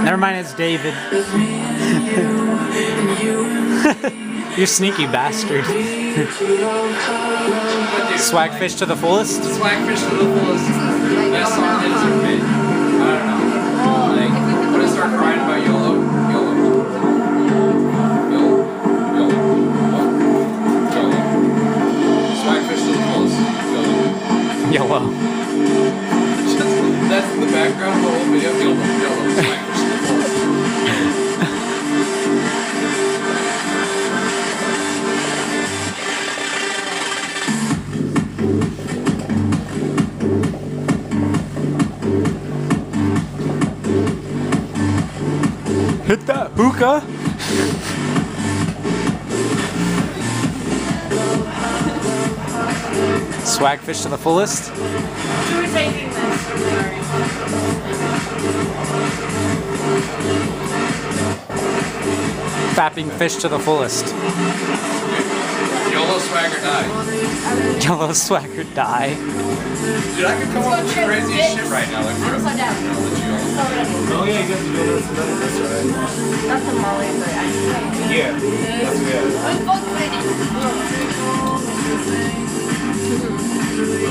Never mind, it's David. You sneaky bastard. Swagfish to the fullest? Swagfish to the fullest. Best song that has ever been. I don't know. Like, when I start crying about YOLO, YOLO. YOLO. YOLO. What? YOLO. Swagfish to the fullest. YOLO. YOLO. That's in the background of the whole video. YOLO. YOLO. Swagfish to the fullest. Hit that hookah! Swagfish to the fullest. Who is taking this? I'm sorry. Fapping fish to the fullest. YOLO swag or die. YOLO swag or die. Dude, I could come up with the craziest shit right now. Like, I'm slow down. Oh yeah, you got the YOLO tonight, that's right. Not the Molly, but I Yeah, that's good. I'm both ready.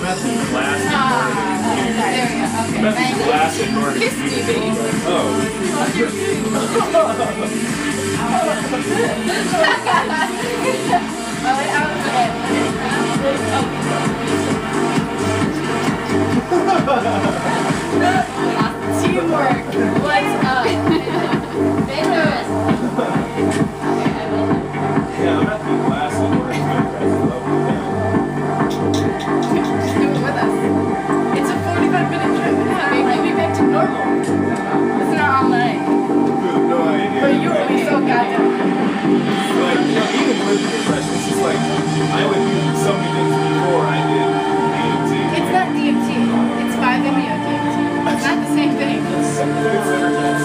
That's the last There we go. Okay. That's the last in North. Kiss me, baby. Oh. Teamwork. What's up? Dangerous. Yeah, I'm at the last in North. Just do it with us. It's a 45-minute trip. Yeah, maybe we'll be back to normal. It's not all night. No idea. But you will be so goddamn. Like, you know, even with the depression, it's just like, I would do so many things before I did DMT. It's not DMT. It's 5-MeO DMT. It's not the same thing. It's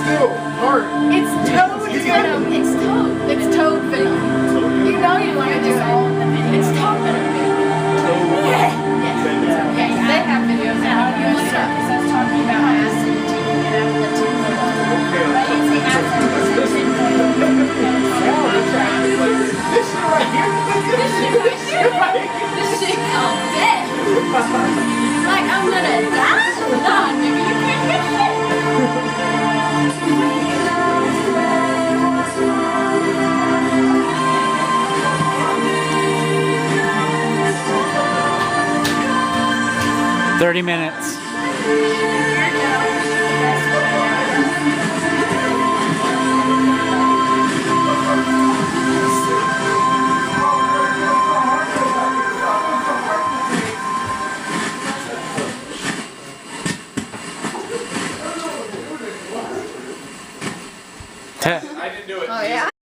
still hard. It's toad venom. It's toad. It's toad venom. You know you want to do it. It's toad venom. Yes. Yes, they have videos now. You look it up. It says talking about acid and taking it out of the tube. Right? It's the acid. This shit right here. This shit all dead. Like, I'm gonna die? Nah, nigga, you can't get shit. 30 minutes. I didn't do it. Oh, yeah?